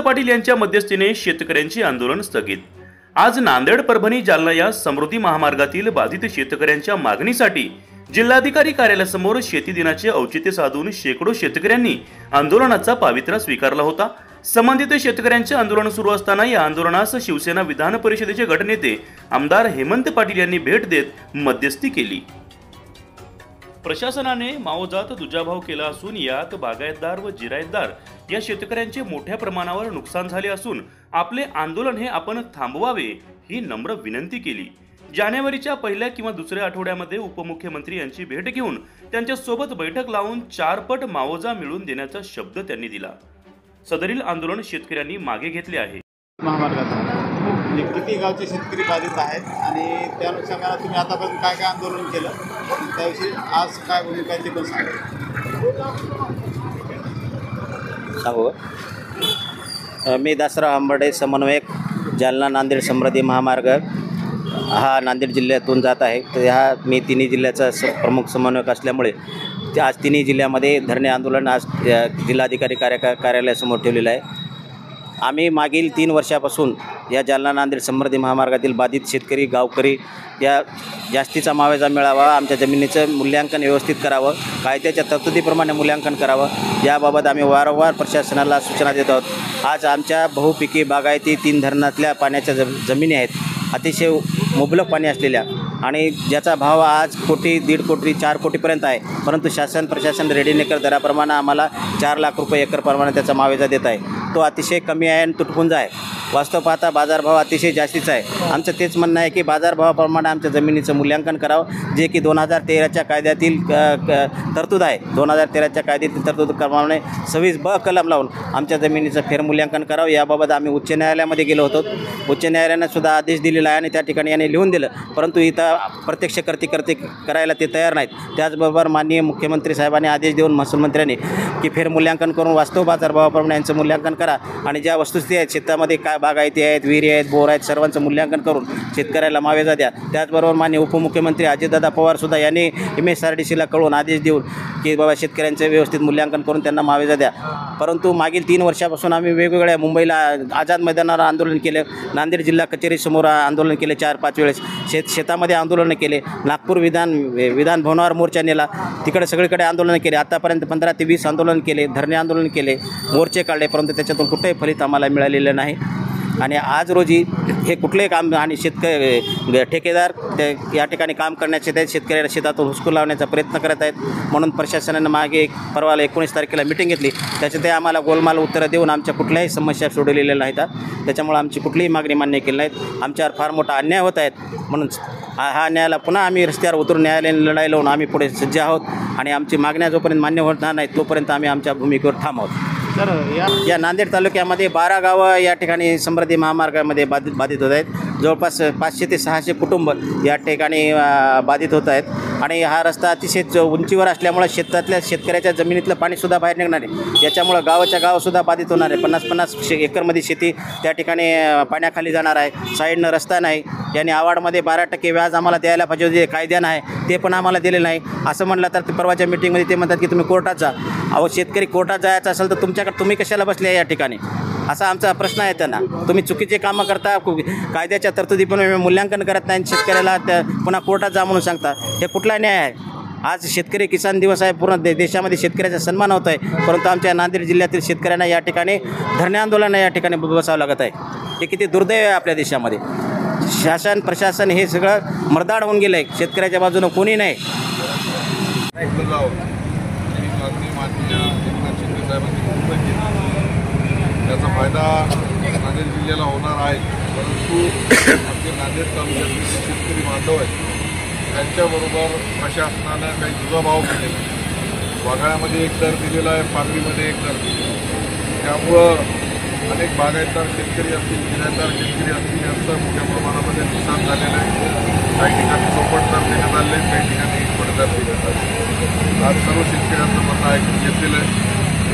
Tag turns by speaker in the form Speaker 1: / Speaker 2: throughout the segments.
Speaker 1: पाटील यांच्या मध्यस्थीने शेतकऱ्यांचे आंदोलन स्थगित। आज नांदेड, परभणी, जालना या समृद्धी महामार्गातील बाधित शेतकऱ्यांच्या मागणीसाठी जिल्हाधिकारी कार्यालयासमोर शेती दिनाचे औचित्य साधून शेकडो शेतकऱ्यांनी आंदोलनाचा पावित्रा स्वीकारला होता। संबंधित शेतकऱ्यांचे आंदोलन सुरू असताना या आंदोलनास शिवसेना विधान परिषदेचे गटनेते आमदार हेमंत पाटील यांनी भेट देत मध्यस्थी केली। प्रशासनाने माओजात दुजाभाव केला असून यात बागायतदार व जिरायतदार या शेतकऱ्यांचे मोठ्या प्रमाणावर नुकसान झाले असून आपले आंदोलन हे आपण थांबवावे ही नम्र विनंती केली। जानेवारीच्या पहिल्या किंवा दुसऱ्या आठवड्यामध्ये उपमुख्यमंत्री यांची भेट घेऊन त्यांच्या सोबत बैठक लावून 4 पट माओजा मिळवून देण्याचा शब्द त्यांनी दिला। सदरील आंदोलन शेतकऱ्यांनी मागे घेतले आहे।
Speaker 2: महामार्गाचा किती गावचे शेतकरी बाधित आहेत आणि त्या अनुषंगाने तुम्ही आतापर्यंत काय काय आंदोलन केलं त्याविषयी आज काय भूमिका आहे ते पण
Speaker 3: सांगू। मी दासराव आंबर्डे, समन्वयक, जालना नांदेड समृद्धी महामार्ग हा नांदेड जिल्ह्यातून जात आहे। तर मी तिन्ही जिल्ह्याचा प्रमुख समन्वयक असल्यामुळे आज तिन्ही जिल्ह्यामध्ये धरणे आंदोलन आज जिल्हाधिकारी कार्यालयासमोर ठेवलेलं आहे। आम्ही मागील 3 वर्षापासून या जालना नांदेड समृद्धी महामार्गातील बाधित शेतकरी गावकरी या जास्तीचा मावेजा मिळावा, आमच्या जमिनीचं मूल्यांकन व्यवस्थित करावं, कायद्याच्या तरतुदीप्रमाणे मूल्यांकन करावं याबाबत आम्ही वारंवार प्रशासनाला सूचना देत आहोत। आज आमच्या बहुपिकी बागायती 3 धरणातल्या पाण्याच्या जमिनी आहेत, अतिशय मुबलक पाणी असलेल्या, आणि ज्याचा भाव आज कोटी, 1.5 कोटी, 4 कोटीपर्यंत आहे, परंतु शासन प्रशासन रेडीनेकर दराप्रमाणे आम्हाला 4 लाख रुपये एकरप्रमाणे त्याचा मावेजा देत आहे। तो अतिशय कमी आहे आणि तुटपुंजा आहे। वास्तव पाहता बाजारभाव अतिशय जास्तीचा आहे। आमचं तेच म्हणणं आहे की बाजारभावाप्रमाणे आमच्या जमिनीचं मूल्यांकन करावं, जे की 2013च्या कायद्यातील तरतूद आहे। 2013च्या कायद्यातील तरतूदप्रमाणे 26B कलम लावून आमच्या जमिनीचं फेरमूल्यांकन करावं। याबाबत आम्ही उच्च न्यायालयामध्ये गेलो होतो। उच्च न्यायालयाने सुद्धा आदेश दिलेला आहे आणि त्या ठिकाणी यांनी लिहून दिलं, परंतु इथं प्रत्यक्ष कर्ते करायला ते तयार नाहीत। त्याचबरोबर माननीय मुख्यमंत्री साहेबांनी आदेश देऊन महसूल मंत्र्यांनी की फेरमूल्यांकन करून वास्तव बाजारभावाप्रमाणे यांचं मूल्यांकन करा आणि ज्या वस्तुस्थिती आहेत, शेतामध्ये काय बागायती आहेत, विहिरी आहेत, बोर आहेत, सर्वांचं मूल्यांकन करून शेतकऱ्याला मावेजा द्या। त्याचबरोबर माननीय उपमुख्यमंत्री अजितदादा पवारसुद्धा यांनी MSRDCला कळवून आदेश देऊन की बाबा शेतकऱ्यांचं व्यवस्थित मूल्यांकन करून त्यांना मावेजा द्या। परंतु मागील 3 वर्षापासून आम्ही वेगवेगळ्या मुंबईला आझाद मैदानावर आंदोलन केलं, नांदेड जिल्हा कचेरीसमोर आंदोलन केले 4-5 वेळेस, शेतामध्ये आंदोलनं केले, नागपूर विधान भवनावर मोर्चा नेला, तिकडे सगळीकडे आंदोलन केले। आतापर्यंत 15 ते 20 आंदोलन केले, धरणे आंदोलन केले, मोर्चे काढले, परंतु त्याच्यातून कुठेही फलित आम्हाला मिळालेलं नाही। आणि आज रोजी हे कुठलेही काम आणि ठेकेदार या ठिकाणी काम करण्याचे ते शेतकऱ्याला शेतातून हुसकून लावण्याचा प्रयत्न करत आहेत। म्हणून प्रशासनानं मागे परवाला 19 तारखेला मीटिंग घेतली, त्याच्यात ते आम्हाला गोलमाल उत्तरं देऊन आमच्या कुठल्याही समस्या सोडवलेल्या नाहीत। त्याच्यामुळे आमची कुठलीही मागणी मान्य केली नाहीत। आमच्यावर फार मोठा अन्याय होत आहेत, म्हणून हा न्यायाला पुन्हा आम्ही रस्त्यावर उतरून न्यायालयाने लढाई लावून आम्ही पुढे सज्ज आहोत आणि आमची मागण्या जोपर्यंत मान्य होणार नाहीत तोपर्यंत आम्ही आमच्या भूमिकेवर ठाम आहोत।
Speaker 2: तर
Speaker 3: या नांदेड तालुक्यामध्ये 12 गावं या ठिकाणी समृद्धी महामार्गामध्ये बाधित होत आहेत। जवळपास 500 ते 600 कुटुंब या ठिकाणी बाधित होत आहेत आणि हा रस्ता अतिशय उंचीवर असल्यामुळे शेतकऱ्याच्या जमिनीतलं पाणीसुद्धा बाहेर निघणार आहे। याच्यामुळं गावाच्या गावसुद्धा बाधित होणार आहे। 50-50 एकरमध्ये शेती त्या ठिकाणी पाण्याखाली जाणार आहे। साईडनं रस्ता नाही, याने आवाडमध्ये 12% व्याज आम्हाला द्यायला पाहिजे होते, कायद्यानं आहे ते पण आम्हाला दिले नाही। असं म्हटलं तर परवाच्या मीटिंगमध्ये ते म्हणतात की तुम्ही कोर्टात जा। अहो, शेतकरी कोर्टात जायचं असेल तर तुमच्याकडे तुम्ही कशाला बसले या ठिकाणी, असा आमचा प्रश्न आहे त्यांना। तुम्ही चुकीचे कामं करता, कायद्याच्या तरतुदी पण मूल्यांकन करत नाही, शेतकऱ्याला पुन्हा कोर्टात जा म्हणून सांगता, हे कुठला न्याय आहे? आज शेतकरी किसान दिवस आहे, पूर्ण देशामध्ये शेतकऱ्याचा सन्मान होत आहे, परंतु आमच्या नांदेड जिल्ह्यातील शेतकऱ्यांना या ठिकाणी धरणे आंदोलन या ठिकाणी बसावं लागत आहे। हे किती दुर्दैव आहे आपल्या देशामध्ये। शासन प्रशासन हे सगळं मर्दाड होऊन गेलं आहे, शेतकऱ्याच्या बाजूनं कोणी नाही।
Speaker 4: त्याचा फायदा नांदेड जिल्ह्याला होणार आहे, परंतु आमचे नांदेड तालुक्यातील शेतकरी बांधव आहेत त्यांच्याबरोबर प्रशासनानं काही दुजाभाव केलेला आहे। वाघाळ्यामध्ये 1 दर दिलेला आहे, पांगरीमध्ये 1 दर दिलेला आहे। त्यामुळं अनेक बागायतदार शेतकरी असतील, जिरायतदार शेतकरी असतील यांचं मोठ्या प्रमाणामध्ये नुकसान झालेलं आहे। काही ठिकाणी 64 दर देण्यात आले, काही ठिकाणी 1 दर देण्यात आले। आज सर्व शेतकऱ्यांचं म्हणणं ऐकून घेतलेलं आहे।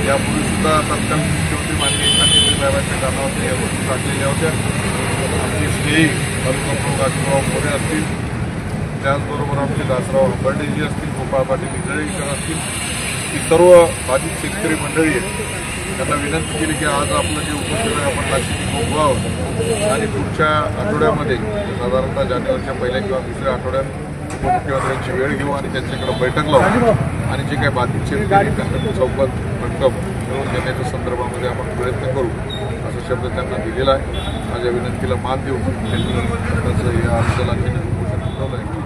Speaker 4: यापूर्वीसुद्धा तत्कालीन मुख्यमंत्री माननीय एकनाथ शिंदे साहेबांच्या कानावरती या गोष्टी टाकलेल्या होत्या। आमचे श्री तालुका प्रमुख आशिषराव मोरे असतील, त्याचबरोबर आमचे दासराव आंबर्डेजी असतील, गोपाळ पाटील इंगळेकर असतील, ही सर्व बाधित शेतकरी मंडळी आहेत त्यांना विनंती केली की आज आपलं जे उपोषण आहे आपण तातडीने मोकळावं आणि पुढच्या आठवड्यामध्ये साधारणतः जानेवारीच्या पहिल्या किंवा दुसऱ्या आठवड्यात उपमुख्यमंत्र्यांची वेळ घेऊ आणि त्यांच्याकडे बैठक लावू आणि जे काही बाधित शेतकरी त्यांना चौकात रक्कम मिळवून देण्याच्या संदर्भामध्ये आपण प्रयत्न करू असा शब्द त्यांना दिलेला आहे. माझ्या विनंतीला मान देऊन त्यांनी स्वतःचं या अंतराला उपोषण ठेवलं आहे.